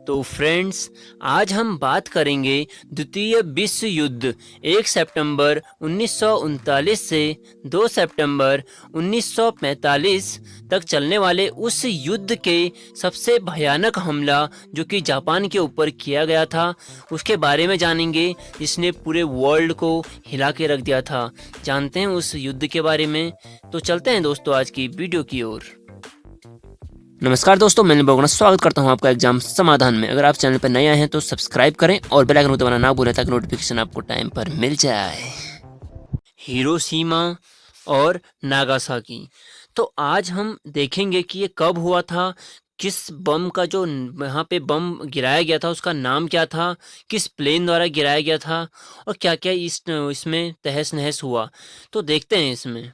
तो फ्रेंड्स, आज हम बात करेंगे द्वितीय विश्व युद्ध 1 सितंबर 1939 से 2 सितंबर 1945 तक चलने वाले उस युद्ध के सबसे भयानक हमला जो कि जापान के ऊपर किया गया था उसके बारे में जानेंगे, जिसने पूरे वर्ल्ड को हिला के रख दिया था। जानते हैं उस युद्ध के बारे में। तो चलते हैं दोस्तों आज की वीडियो की ओर। नमस्कार दोस्तों, मैं बोगना स्वागत करता हूं आपका एग्जाम समाधान में। अगर आप चैनल पर नए आए हैं तो सब्सक्राइब करें और बेल आइकन दबाना ना भूलें ताकि नोटिफिकेशन आपको टाइम पर मिल जाए। हिरोशिमा और नागासाकी। तो आज हम देखेंगे कि ये कब हुआ था, किस बम का जो यहाँ पे बम गिराया गया था उसका नाम क्या था, किस प्लेन द्वारा गिराया गया था और क्या क्या इसमें तहस नहस हुआ। तो देखते हैं इसमें।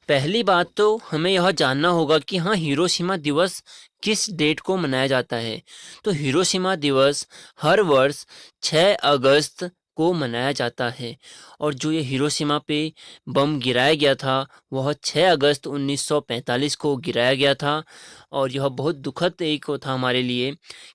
पहली बात तो हमें यह जानना होगा कि हाँ, हिरोशिमा दिवस किस डेट को मनाया जाता है। तो हिरोशिमा दिवस हर वर्ष 6 अगस्त को मनाया जाता है और जो ये हिरोशिमा पे बम गिराया गया था वह 6 अगस्त 1945 को गिराया गया था। और यह बहुत दुखद एक था हमारे लिए।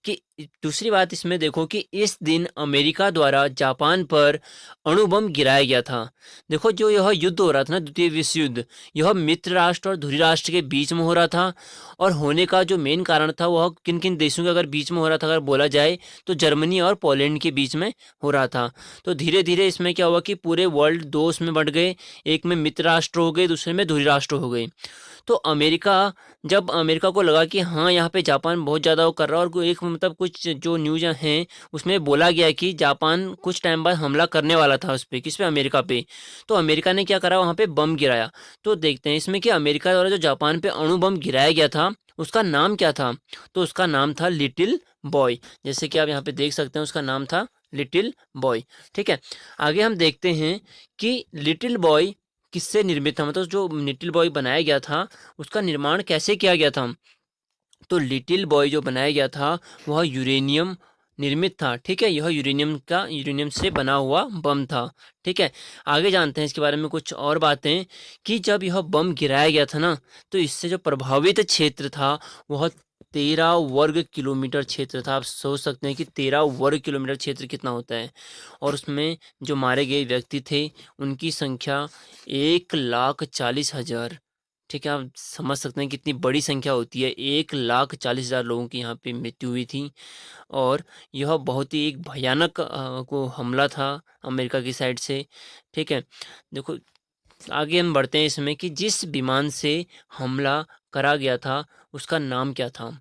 कि दूसरी बात इसमें देखो कि इस दिन अमेरिका द्वारा जापान पर अणु बम गिराया गया था। देखो, जो यह युद्ध हो रहा था ना, द्वितीय विश्व युद्ध, यह मित्र राष्ट्र और धुरी राष्ट्र के बीच में हो रहा था। और होने का जो मेन कारण था वह किन किन देशों के अगर बीच में हो रहा था, अगर बोला जाए तो जर्मनी और पोलैंड के बीच में हो रहा था। तो धीरे धीरे इसमें क्या हुआ कि पूरे वर्ल्ड दो उसमें बढ़ गए, एक में मित्र राष्ट्र हो गए, दूसरे में धुरी राष्ट्र हो गए। तो जब अमेरिका को लगा कि हाँ, यहाँ पे जापान बहुत ज़्यादा वो कर रहा है, और एक मतलब कुछ जो न्यूज़ हैं उसमें बोला गया कि जापान कुछ टाइम बाद हमला करने वाला था उस पे, किस पे, अमेरिका पे। तो अमेरिका ने क्या करा, वहाँ पे बम गिराया। तो देखते हैं इसमें कि अमेरिका द्वारा जो जापान पे अणु बम गिराया गया था उसका नाम क्या था। तो उसका नाम था लिटिल बॉय। जैसे कि आप यहाँ पे देख सकते हैं, उसका नाम था लिटिल बॉय। ठीक है, आगे हम देखते हैं कि लिटिल बॉय किससे निर्मित था, मतलब जो लिटिल बॉय बनाया गया था उसका निर्माण कैसे किया गया था। तो लिटिल बॉय जो बनाया गया था वह यूरेनियम निर्मित था। ठीक है, यह यूरेनियम से बना हुआ बम था। ठीक है, आगे जानते हैं इसके बारे में कुछ और बातें। कि जब यह बम गिराया गया था ना, तो इससे जो प्रभावित क्षेत्र था वह 13 वर्ग किलोमीटर क्षेत्र था। आप सोच सकते हैं कि 13 वर्ग किलोमीटर क्षेत्र कितना होता है। और उसमें जो मारे गए व्यक्ति थे उनकी संख्या 1,40,000। ठीक है, आप समझ सकते हैं कितनी बड़ी संख्या होती है। 1,40,000 लोगों की यहाँ पे मृत्यु हुई थी। और यह बहुत ही एक भयानक को हमला था अमेरिका की साइड से। ठीक है, देखो आगे हम बढ़ते हैं इसमें कि जिस विमान से हमला करा गया था उसका नाम क्या था।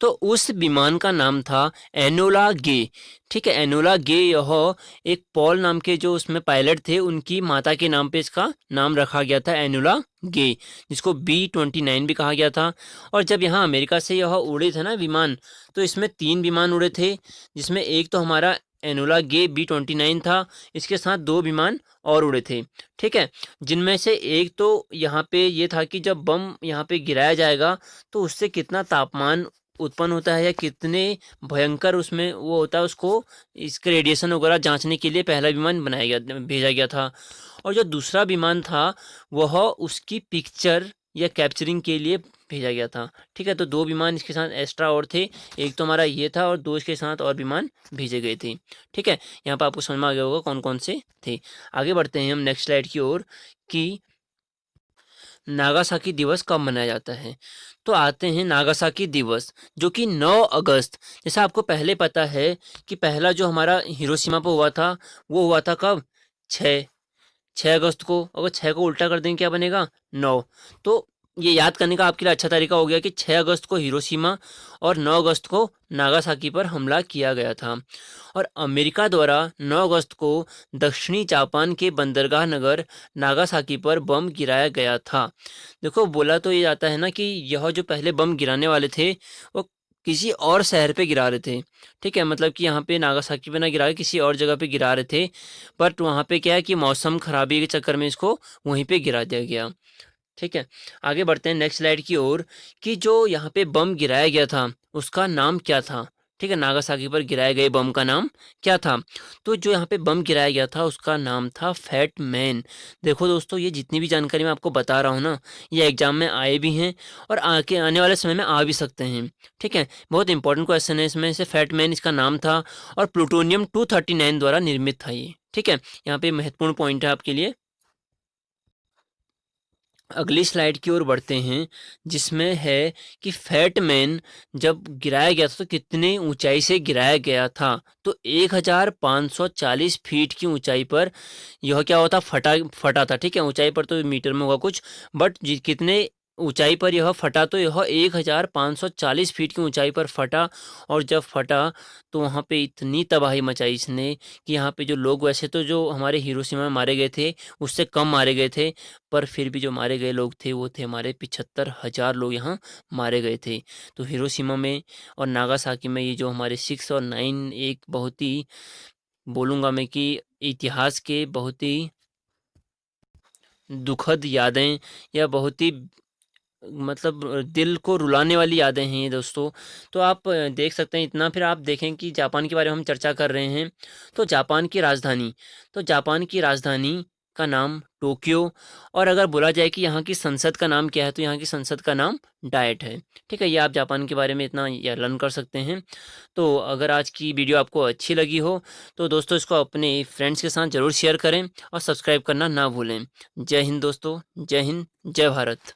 तो उस विमान का नाम था एनोला गे। ठीक है, एनोला गे यह एक पॉल नाम के जो उसमें पायलट थे उनकी माता के नाम पे इसका नाम रखा गया था, एनोला गे, जिसको B-29 भी कहा गया था। और जब यहाँ अमेरिका से यह उड़े थे ना विमान, तो इसमें 3 विमान उड़े थे, जिसमें एक तो हमारा एनोला गे B-29 था, इसके साथ 2 विमान और उड़े थे। ठीक है, जिनमें से एक तो यहाँ पे ये था कि जब बम यहाँ पे गिराया जाएगा तो उससे कितना तापमान उत्पन्न होता है या कितने भयंकर उसमें वो होता है, उसको इसके रेडिएशन वगैरह जांचने के लिए पहला विमान भेजा गया था। और जो दूसरा विमान था वह उसकी पिक्चर या कैप्चरिंग के लिए भेजा गया था। ठीक है, तो 2 विमान इसके साथ एक्स्ट्रा और थे, एक तो हमारा ये था और 2 इसके साथ और विमान भेजे गए थे। ठीक है, यहाँ पर आपको समझ में आ गया होगा कौन कौन से थे। आगे बढ़ते हैं हम नेक्स्ट स्लाइड की ओर कि नागासाकी दिवस कब मनाया जाता है। तो आते हैं नागासाकी दिवस, जो कि 9 अगस्त, जैसा आपको पहले पता है कि पहला जो हमारा हिरोशिमा पे हुआ था वो हुआ था कब, 6 अगस्त को। अगर 6 को उल्टा कर देंगे क्या बनेगा, 9। तो ये याद करने का आपके लिए अच्छा तरीका हो गया कि 6 अगस्त को हिरोशिमा और 9 अगस्त को नागासाकी पर हमला किया गया था। और अमेरिका द्वारा 9 अगस्त को दक्षिणी जापान के बंदरगाह नगर नागासाकी पर बम गिराया गया था। देखो, बोला तो ये जाता है ना कि यह जो पहले बम गिराने वाले थे वो किसी और शहर पे गिरा रहे थे। ठीक है, मतलब कि यहाँ पे नागासाकी पे ना गिरा के किसी और जगह पे गिरा रहे थे। बट वहाँ पे क्या है कि मौसम खराबी के चक्कर में इसको वहीं पे गिरा दिया गया। ठीक है, आगे बढ़ते हैं नेक्स्ट स्लाइड की ओर कि जो यहाँ पे बम गिराया गया था उसका नाम क्या था। ठीक है, नागासाकी पर गिराए गए बम का नाम क्या था? तो जो यहाँ पे बम गिराया गया था उसका नाम था फैट मैन। देखो दोस्तों, ये जितनी भी जानकारी मैं आपको बता रहा हूँ ना, ये एग्जाम में आए भी हैं और आगे आने वाले समय में आ भी सकते हैं। ठीक है, बहुत इंपॉर्टेंट क्वेश्चन है इसमें से। फैट मैन इसका नाम था और प्लूटोनियम 239 द्वारा निर्मित था ये। ठीक है, यहाँ पे महत्वपूर्ण पॉइंट है आपके लिए। अगली स्लाइड की ओर बढ़ते हैं, जिसमें है कि फैट मैन जब गिराया गया था तो कितने ऊंचाई से गिराया गया था? तो 1540 फीट की ऊंचाई पर यह क्या होता, फटा फटा था। ठीक है, ऊंचाई पर तो मीटर में होगा कुछ, बट कितने ऊंचाई पर यह फटा, तो यह 1540 फीट की ऊंचाई पर फटा। और जब फटा तो वहाँ पे इतनी तबाही मचाई इसने कि यहाँ पे जो लोग, वैसे तो जो हमारे हिरोशिमा में मारे गए थे उससे कम मारे गए थे, पर फिर भी जो मारे गए लोग थे वो थे हमारे 75,000 लोग यहाँ मारे गए थे। तो हिरोशिमा में और नागासाकी में ये जो हमारे 6 और 9 एक बहुत ही, बोलूँगा मैं कि इतिहास के बहुत ही दुखद यादें, या बहुत ही मतलब दिल को रुलाने वाली यादें हैं ये दोस्तों। तो आप देख सकते हैं इतना। फिर आप देखें कि जापान के बारे में हम चर्चा कर रहे हैं, तो जापान की राजधानी, तो जापान की राजधानी का नाम टोक्यो। और अगर बोला जाए कि यहाँ की संसद का नाम क्या है, तो यहाँ की संसद का नाम डाइट है। ठीक है, ये आप जापान के बारे में इतना लर्न कर सकते हैं। तो अगर आज की वीडियो आपको अच्छी लगी हो तो दोस्तों इसको अपने फ्रेंड्स के साथ ज़रूर शेयर करें और सब्सक्राइब करना ना भूलें। जय हिंद दोस्तों, जय हिंद, जय भारत।